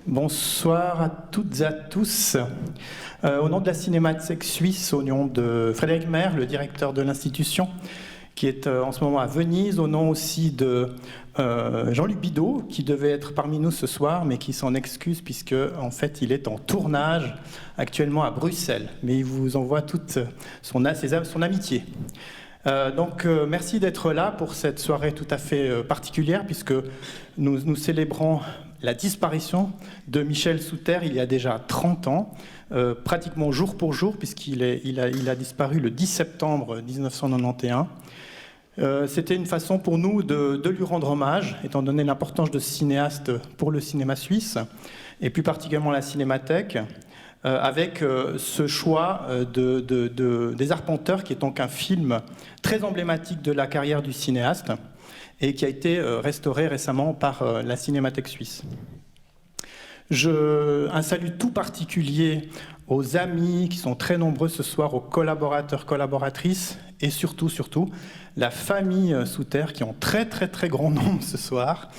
Bonsoir à toutes et à tous. Au nom de la Cinémathèque suisse, au nom de Frédéric Maire, le directeur de l'institution, qui est en ce moment à Venise, au nom aussi de Jean-Luc Bidault, qui devait être parmi nous ce soir, mais qui s'en excuse puisque en fait il est en tournage actuellement à Bruxelles. Mais il vous envoie toute son amitié. Merci d'être là pour cette soirée tout à fait particulière, puisque nous célébrons la disparition de Michel Souter il y a déjà 30 ans, pratiquement jour pour jour, puisqu'il a disparu le 10 septembre 1991. C'était une façon pour nous de lui rendre hommage, étant donné l'importance de ce cinéaste pour le cinéma suisse, et plus particulièrement la Cinémathèque, avec ce choix des Arpenteurs, qui est donc un film très emblématique de la carrière du cinéaste, et qui a été restauré récemment par la Cinémathèque suisse. Un salut tout particulier aux amis qui sont très nombreux ce soir, aux collaborateurs, collaboratrices, et surtout, la famille Souter, qui est en très grand nombre ce soir,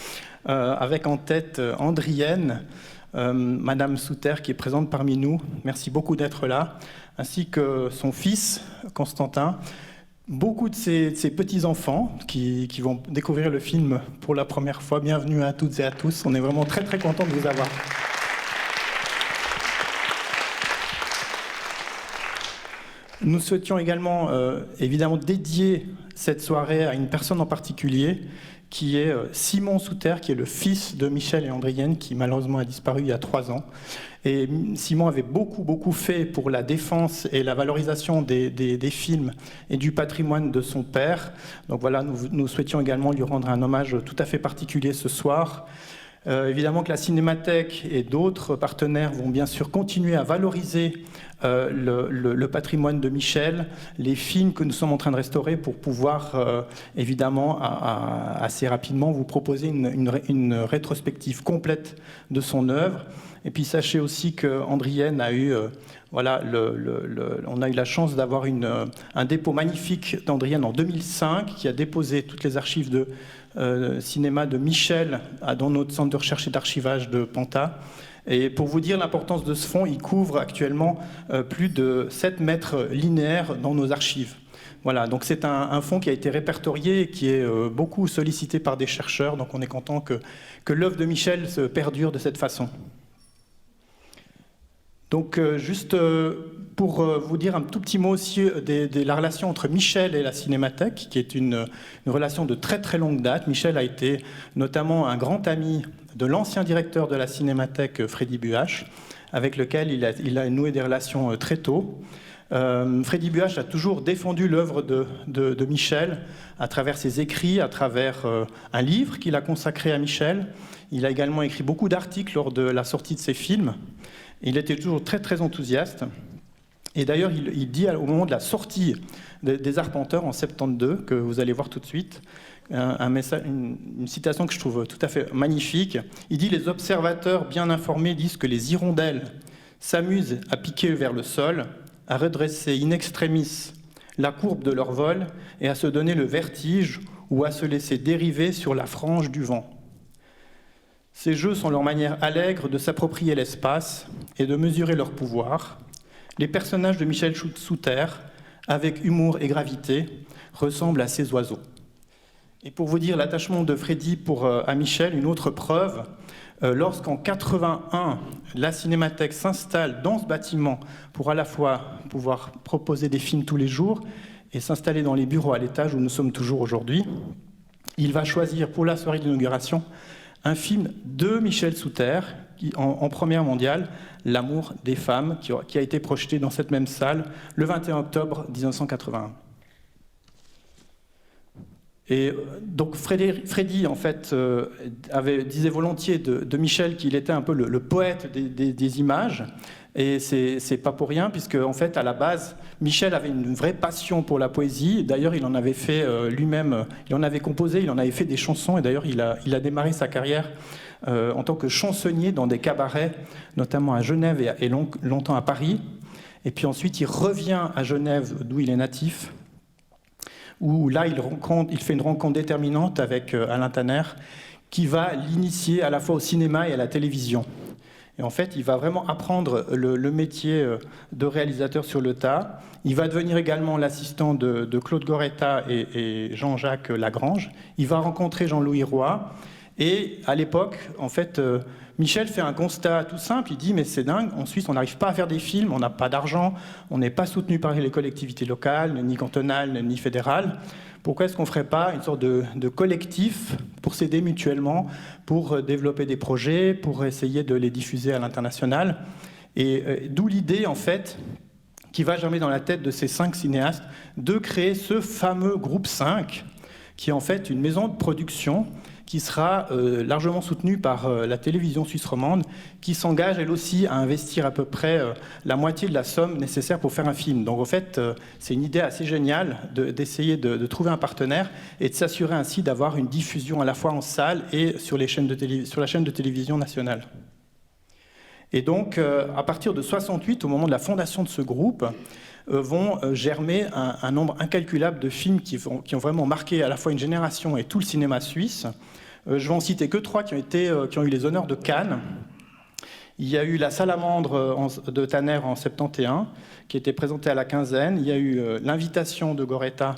avec en tête Andrienne, Madame Souter, qui est présente parmi nous. Merci beaucoup d'être là, ainsi que son fils, Constantin, beaucoup de ses petits-enfants qui vont découvrir le film pour la première fois. Bienvenue à toutes et à tous. On est vraiment très contents de vous avoir. Nous souhaitions également, évidemment, dédier cette soirée à une personne en particulier, qui est Simon Souter, qui est le fils de Michel et Andrienne, qui malheureusement a disparu il y a 3 ans. Et Simon avait beaucoup fait pour la défense et la valorisation des films et du patrimoine de son père. Donc voilà, nous souhaitions également lui rendre un hommage tout à fait particulier ce soir. Évidemment que la Cinémathèque et d'autres partenaires vont bien sûr continuer à valoriser le patrimoine de Michel, les films que nous sommes en train de restaurer, pour pouvoir évidemment assez rapidement vous proposer une rétrospective complète de son œuvre. Et puis sachez aussi qu'Andrienne a eu, on a eu la chance d'avoir un dépôt magnifique d'Andrienne en 2005, qui a déposé toutes les archives de cinéma de Michel dans notre centre de recherche et d'archivage de Panta. Et pour vous dire l'importance de ce fonds, il couvre actuellement plus de 7 mètres linéaires dans nos archives. Voilà, donc c'est un fonds qui a été répertorié et qui est beaucoup sollicité par des chercheurs. Donc on est content que l'œuvre de Michel se perdure de cette façon. Donc juste pour vous dire un tout petit mot aussi de la relation entre Michel et la Cinémathèque, qui est une relation de très longue date. Michel a été notamment un grand ami de l'ancien directeur de la Cinémathèque, Freddy Buach, avec lequel il a noué des relations très tôt. Freddy Buach a toujours défendu l'œuvre de Michel à travers ses écrits, à travers un livre qu'il a consacré à Michel. Il a également écrit beaucoup d'articles lors de la sortie de ses films. Il était toujours très enthousiaste. Et d'ailleurs, il dit au moment de la sortie des Arpenteurs en 72, que vous allez voir tout de suite, une citation que je trouve tout à fait magnifique. Il dit « Les observateurs bien informés disent que les hirondelles s'amusent à piquer vers le sol, à redresser in extremis la courbe de leur vol et à se donner le vertige ou à se laisser dériver sur la frange du vent. Ces jeux sont leur manière allègre de s'approprier l'espace et de mesurer leur pouvoir. Les personnages de Michel Souter, avec humour et gravité, ressemblent à ces oiseaux. » Et pour vous dire l'attachement de Freddy à Michel, une autre preuve, lorsqu'en 81, la Cinémathèque s'installe dans ce bâtiment pour à la fois pouvoir proposer des films tous les jours et s'installer dans les bureaux à l'étage où nous sommes toujours aujourd'hui, il va choisir pour la soirée d'inauguration un film de Michel Souter, en première mondiale, L'amour des femmes, qui a été projeté dans cette même salle le 21 octobre 1981. Et donc Freddy en fait, disait volontiers de Michel qu'il était un peu le poète des images. Et c'est pas pour rien, puisque en fait, à la base, Michel avait une vraie passion pour la poésie. D'ailleurs, il en avait fait lui-même, il en avait composé, il en avait fait des chansons. Et d'ailleurs, il a démarré sa carrière en tant que chansonnier dans des cabarets, notamment à Genève et longtemps à Paris. Et puis ensuite, il revient à Genève, d'où il est natif, où là, il fait une rencontre déterminante avec Alain Tanner, qui va l'initier à la fois au cinéma et à la télévision. Et en fait, il va vraiment apprendre le métier de réalisateur sur le tas. Il va devenir également l'assistant de Claude Goretta et Jean-Jacques Lagrange. Il va rencontrer Jean-Louis Roy. Et à l'époque, en fait, Michel fait un constat tout simple. Il dit, mais c'est dingue, en Suisse, on n'arrive pas à faire des films, on n'a pas d'argent, on n'est pas soutenu par les collectivités locales, ni cantonales, ni fédérales. Pourquoi est-ce qu'on ne ferait pas une sorte de collectif pour s'aider mutuellement, pour développer des projets, pour essayer de les diffuser à l'international? Et d'où l'idée, en fait, qui va germer dans la tête de ces 5 cinéastes, de créer ce fameux groupe 5, qui est en fait une maison de production qui sera largement soutenue par la télévision suisse romande, qui s'engage elle aussi à investir à peu près la moitié de la somme nécessaire pour faire un film. Donc en fait, c'est une idée assez géniale d'essayer de trouver un partenaire et de s'assurer ainsi d'avoir une diffusion à la fois en salle et sur la chaîne de télévision nationale. Et donc, à partir de 68, au moment de la fondation de ce groupe, vont germer un nombre incalculable de films qui ont vraiment marqué à la fois une génération et tout le cinéma suisse. Je vais en citer que 3 qui ont eu les honneurs de Cannes. Il y a eu La Salamandre de Tanner en 71, qui était présentée à la quinzaine. Il y a eu L'Invitation de Goretta,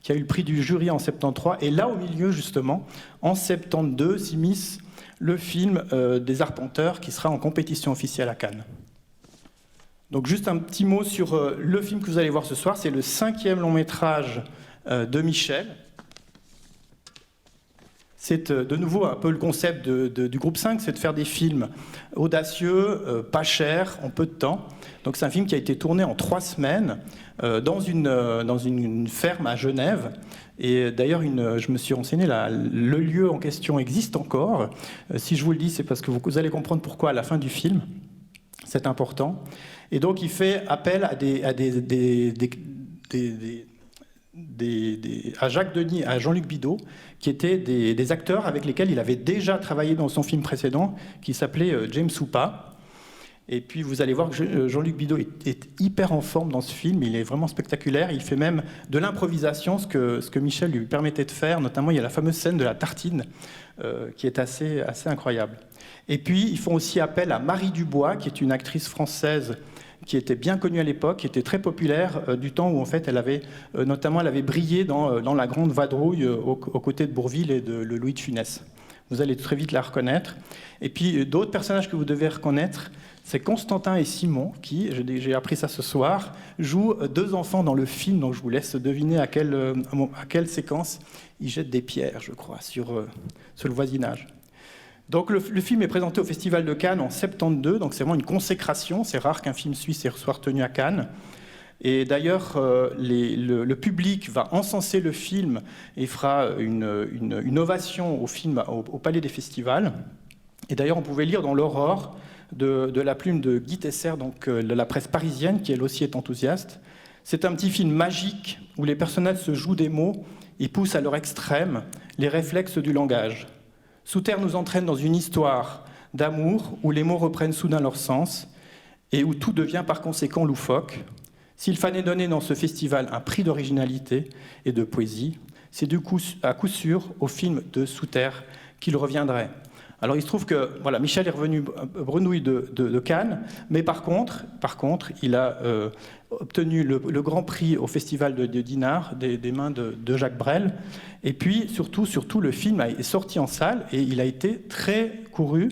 qui a eu le prix du jury en 73. Et là, au milieu, justement, en 72, s'immisce le film des Arpenteurs, qui sera en compétition officielle à Cannes. Donc juste un petit mot sur le film que vous allez voir ce soir. C'est le 5e long métrage de Michel. C'est de nouveau un peu le concept du groupe 5, c'est de faire des films audacieux, pas chers, en peu de temps. Donc c'est un film qui a été tourné en 3 semaines dans une ferme à Genève. Et d'ailleurs, je me suis renseigné, le lieu en question existe encore. Si je vous le dis, c'est parce que vous allez comprendre pourquoi à la fin du film. C'est important. Et donc il fait appel à Jacques Denis, à Jean-Luc Bidault, qui étaient des acteurs avec lesquels il avait déjà travaillé dans son film précédent, qui s'appelait James Hoopa. Et puis vous allez voir que Jean-Luc Bidault est hyper en forme dans ce film, il est vraiment spectaculaire, il fait même de l'improvisation, ce que Michel lui permettait de faire, notamment il y a la fameuse scène de la tartine, qui est assez incroyable. Et puis ils font aussi appel à Marie Dubois, qui est une actrice française qui était bien connue à l'époque, qui était très populaire du temps où en fait elle avait brillé dans La Grande Vadrouille aux côtés de Bourvil et de Louis de Funès. Vous allez très vite la reconnaître. Et puis d'autres personnages que vous devez reconnaître, c'est Constantin et Simon qui, j'ai appris ça ce soir, jouent 2 enfants dans le film, donc je vous laisse deviner à quelle séquence ils jettent des pierres, je crois, sur le voisinage. Donc le film est présenté au Festival de Cannes en 72, donc c'est vraiment une consécration, c'est rare qu'un film suisse soit retenu à Cannes. Et d'ailleurs, le public va encenser le film et fera une ovation au film au Palais des Festivals. Et d'ailleurs, on pouvait lire dans l'Aurore de la plume de Guy Tesser, donc de la presse parisienne, qui elle aussi est enthousiaste. C'est un petit film magique où les personnages se jouent des mots et poussent à leur extrême les réflexes du langage. Sous terre nous entraîne dans une histoire d'amour où les mots reprennent soudain leur sens et où tout devient par conséquent loufoque. S'il fallait donner dans ce festival un prix d'originalité et de poésie, c'est à coup sûr au film de Sous terre qu'il reviendrait. Alors il se trouve que voilà, Michel est revenu brenouille de Cannes, mais par contre, il a obtenu le grand prix au festival de Dinard des mains de Jacques Brel. Et puis surtout, le film est sorti en salle et il a été très couru.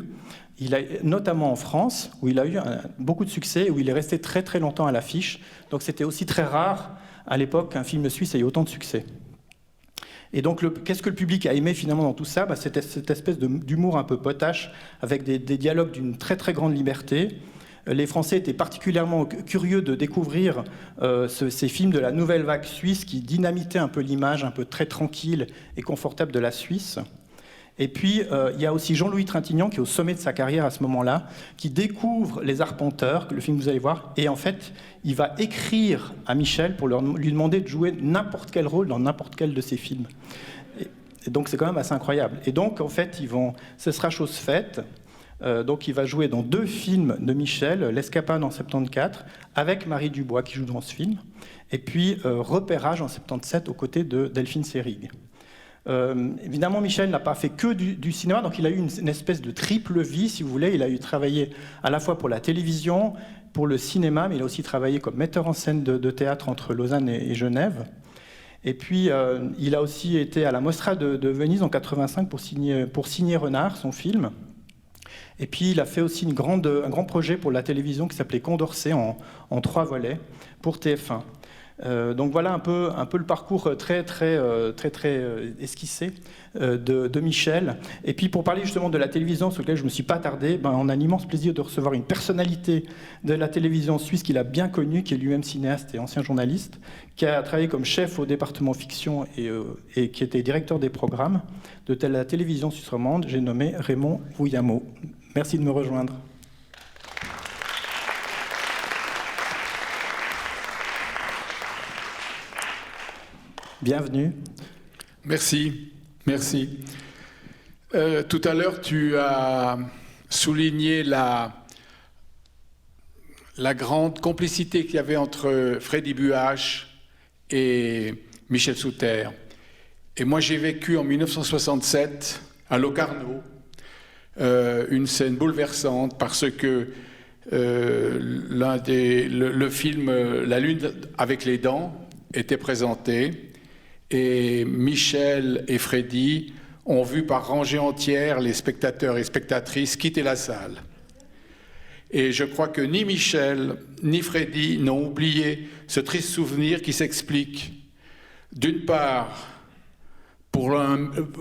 Notamment en France, où il a eu beaucoup de succès, où il est resté très très longtemps à l'affiche. Donc c'était aussi très rare à l'époque qu'un film suisse ait eu autant de succès. Et donc, qu'est-ce que le public a aimé finalement dans tout ça ? C'était cette espèce d'humour un peu potache, avec des dialogues d'une très très grande liberté. Les Français étaient particulièrement curieux de découvrir ces films de la nouvelle vague suisse qui dynamitaient un peu l'image un peu très tranquille et confortable de la Suisse. Et puis, il y a aussi Jean-Louis Trintignant, qui est au sommet de sa carrière à ce moment-là, qui découvre Les Arpenteurs, le film que vous allez voir, et en fait, il va écrire à Michel pour lui demander de jouer n'importe quel rôle dans n'importe quel de ses films. Et donc, c'est quand même assez incroyable. Et donc, en fait, ce sera chose faite. Donc, il va jouer dans 2 films de Michel, L'Escapade en 74, avec Marie Dubois, qui joue dans ce film, et puis Repérage en 77, aux côtés de Delphine Seyrig. Évidemment, Michel n'a pas fait que du cinéma, donc il a eu une espèce de triple vie, si vous voulez. Il a eu travaillé à la fois pour la télévision, pour le cinéma, mais il a aussi travaillé comme metteur en scène de théâtre entre Lausanne et Genève. Et puis, il a aussi été à la Mostra de Venise en 85 pour signer Renard, son film. Et puis, il a fait aussi un grand projet pour la télévision qui s'appelait Condorcet en 3 volets pour TF1. Donc voilà un peu le parcours très esquissé de Michel. Et puis pour parler justement de la télévision sur laquelle je ne me suis pas attardé, on a l'immense plaisir de recevoir une personnalité de la télévision suisse qu'il a bien connue, qui est lui-même cinéaste et ancien journaliste, qui a travaillé comme chef au département fiction et qui était directeur des programmes de la télévision suisse romande. J'ai nommé Raymond Vouillamo. Merci de me rejoindre. Bienvenue. Merci. Tout à l'heure, tu as souligné la grande complicité qu'il y avait entre Freddy Buach et Michel Souter. Et moi, j'ai vécu en 1967 à Locarno une scène bouleversante parce que le film La Lune avec les dents était présenté. Et Michel et Freddy ont vu par rangées entières les spectateurs et spectatrices quitter la salle. Et je crois que ni Michel ni Freddy n'ont oublié ce triste souvenir qui s'explique d'une part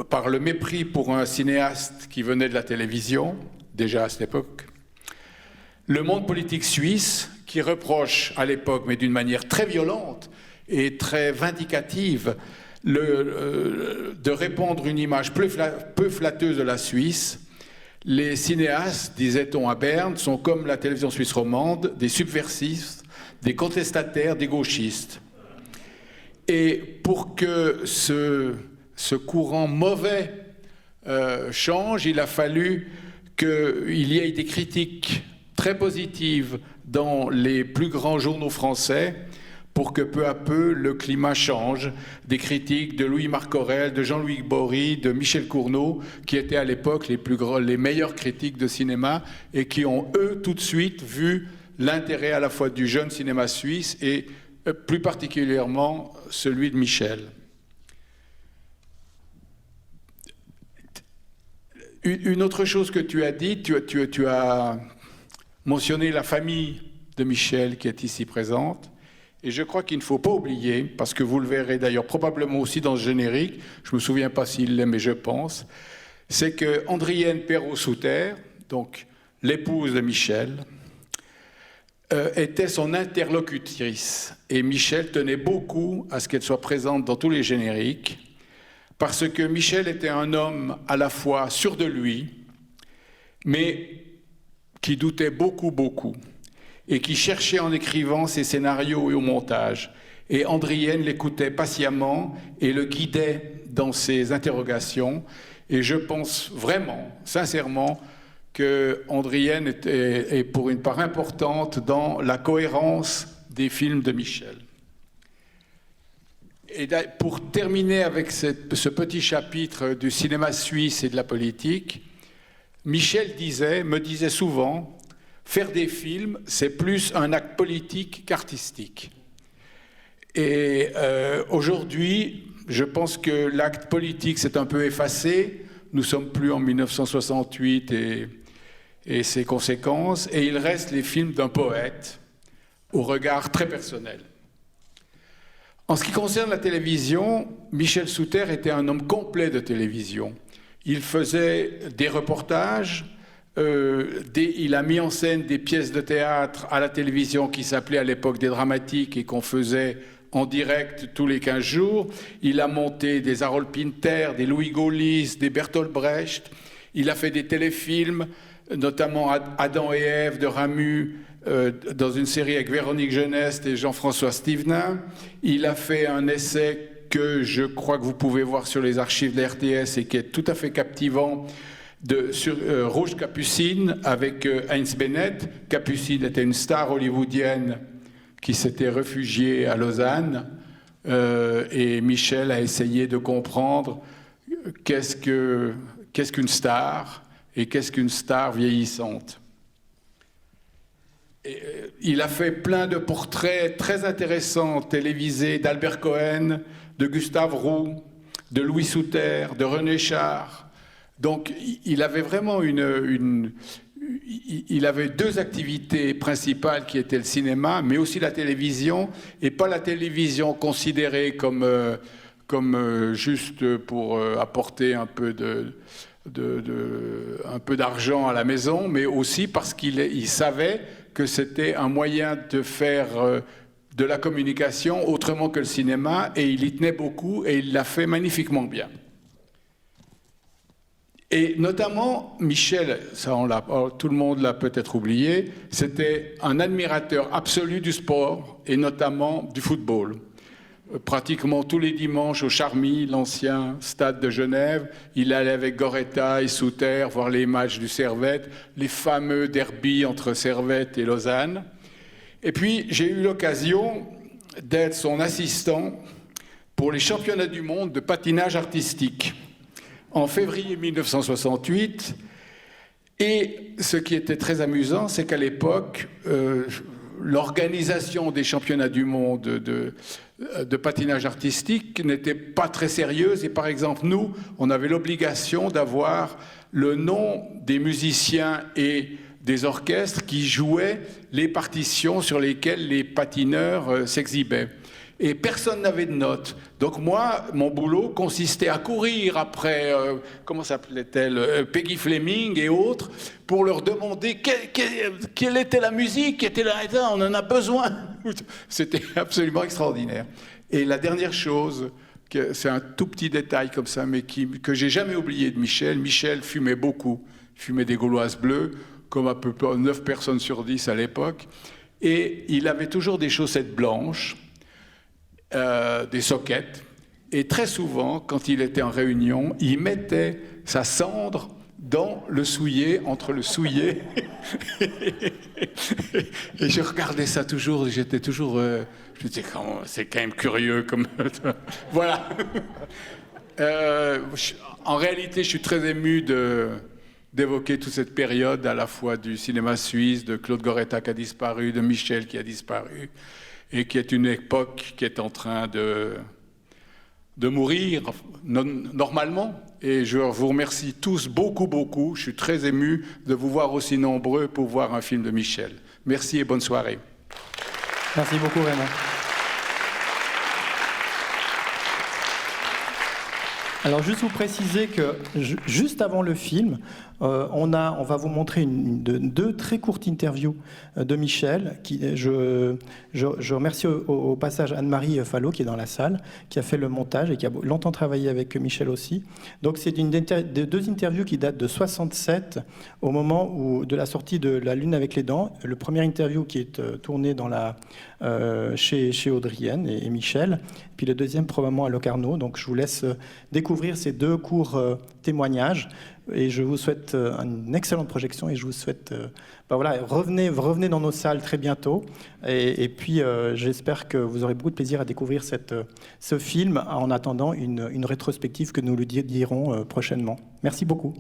par le mépris pour un cinéaste qui venait de la télévision, déjà à cette époque, le monde politique suisse qui reproche à l'époque, mais d'une manière très violente et très vindicative, de répandre une image peu flatteuse de la Suisse. Les cinéastes, disait-on à Berne, sont comme la télévision suisse romande, des subversifs, des contestataires, des gauchistes. Et pour que ce courant mauvais change, il a fallu qu'il y ait des critiques très positives dans les plus grands journaux français pour que peu à peu le climat change. Des critiques de Louis-Marc Aurèle, de Jean-Louis Bory, de Michel Cournot, qui étaient à l'époque les meilleurs critiques de cinéma et qui ont, eux, tout de suite vu l'intérêt à la fois du jeune cinéma suisse et plus particulièrement celui de Michel. Une autre chose que tu as dit, tu as mentionné la famille de Michel qui est ici présente. Et je crois qu'il ne faut pas oublier, parce que vous le verrez d'ailleurs probablement aussi dans ce générique, je ne me souviens pas s'il l'est, mais je pense, c'est que Andrienne Perrault-Souter, donc l'épouse de Michel, était son interlocutrice. Et Michel tenait beaucoup à ce qu'elle soit présente dans tous les génériques, parce que Michel était un homme à la fois sûr de lui, mais qui doutait beaucoup, et qui cherchait en écrivant ses scénarios et au montage. Et Andrienne l'écoutait patiemment et le guidait dans ses interrogations. Et je pense vraiment, sincèrement, que Andrienne est pour une part importante dans la cohérence des films de Michel. Et pour terminer avec ce petit chapitre du cinéma suisse et de la politique, Michel me disait souvent, faire des films, c'est plus un acte politique qu'artistique. Et aujourd'hui, je pense que l'acte politique s'est un peu effacé. Nous ne sommes plus en 1968 et ses conséquences. Et il reste les films d'un poète au regard très personnel. En ce qui concerne la télévision, Michel Souter était un homme complet de télévision. Il faisait des reportages, il a mis en scène des pièces de théâtre à la télévision qui s'appelaient à l'époque des dramatiques et qu'on faisait en direct tous les 15 jours. Il a monté des Harold Pinter, des Louis Gaulis, des Bertolt Brecht. Il a fait des téléfilms, notamment Adam et Ève de Ramu, dans une série avec Véronique Geneste et Jean-François Stevenin. Il a fait un essai que je crois que vous pouvez voir sur les archives de la RTS et qui est tout à fait captivant, sur Rouge Capucine avec Heinz Bennett. Capucine était une star hollywoodienne qui s'était réfugiée à Lausanne et Michel a essayé de comprendre qu'est-ce qu'une star et qu'est-ce qu'une star vieillissante. Et, il a fait plein de portraits très intéressants télévisés d'Albert Cohen, de Gustave Roux, de Louis Souter, de René Char. Donc il avait vraiment il avait deux activités principales qui étaient le cinéma, mais aussi la télévision, et pas la télévision considérée comme juste pour apporter un peu d'argent à la maison, mais aussi parce qu'il savait que c'était un moyen de faire de la communication autrement que le cinéma, et il y tenait beaucoup, et il l'a fait magnifiquement bien. Et notamment, Michel, tout le monde l'a peut-être oublié, c'était un admirateur absolu du sport, et notamment du football. Pratiquement tous les dimanches au Charmy, l'ancien stade de Genève, il allait avec Goretzka et Souter voir les matchs du Servette, les fameux derbies entre Servette et Lausanne. Et puis, j'ai eu l'occasion d'être son assistant pour les championnats du monde de patinage artistique en février 1968. Et ce qui était très amusant, c'est qu'à l'époque, l'organisation des championnats du monde de patinage artistique n'était pas très sérieuse. Et par exemple, nous, on avait l'obligation d'avoir le nom des musiciens et des orchestres qui jouaient les partitions sur lesquelles les patineurs s'exhibaient. Et personne n'avait de notes. Donc moi, mon boulot consistait à courir après, comment s'appelait-elle, Peggy Fleming et autres, pour leur demander quelle était la musique qui était là, on en a besoin. C'était absolument extraordinaire. Et la dernière chose, c'est un tout petit détail comme ça, mais que j'ai jamais oublié de Michel. Michel fumait beaucoup, fumait des Gauloises bleues, comme à peu près 9 personnes sur 10 à l'époque. Et il avait toujours des chaussettes blanches, des soquettes, et très souvent, quand il était en réunion, il mettait sa cendre dans le soulier, entre le soulier, et je regardais ça toujours, j'étais toujours, je me disais, c'est quand même curieux, comme voilà. En réalité, je suis très ému d'évoquer toute cette période, à la fois du cinéma suisse, de Claude Goretzka qui a disparu, de Michel qui a disparu, et qui est une époque qui est en train de mourir normalement. Et je vous remercie tous beaucoup, beaucoup. Je suis très ému de vous voir aussi nombreux pour voir un film de Michel. Merci et bonne soirée. Merci beaucoup, Raymond. Alors, juste vous préciser que juste avant le film, on va vous montrer deux très courtes interviews de Michel. Je remercie au passage Anne-Marie Fallot, qui est dans la salle, qui a fait le montage et qui a longtemps travaillé avec Michel aussi. Donc, c'est deux interviews qui datent de 67, au moment de la sortie de La Lune avec les dents. Le premier interview qui est tourné chez Audrienne et Michel, puis le deuxième probablement à Locarno. Donc, je vous laisse découvrir ces deux courts témoignages. Et je vous souhaite une excellente projection et je vous souhaite, revenez dans nos salles très bientôt. Et puis, j'espère que vous aurez beaucoup de plaisir à découvrir ce film en attendant une rétrospective que nous lui dirons prochainement. Merci beaucoup.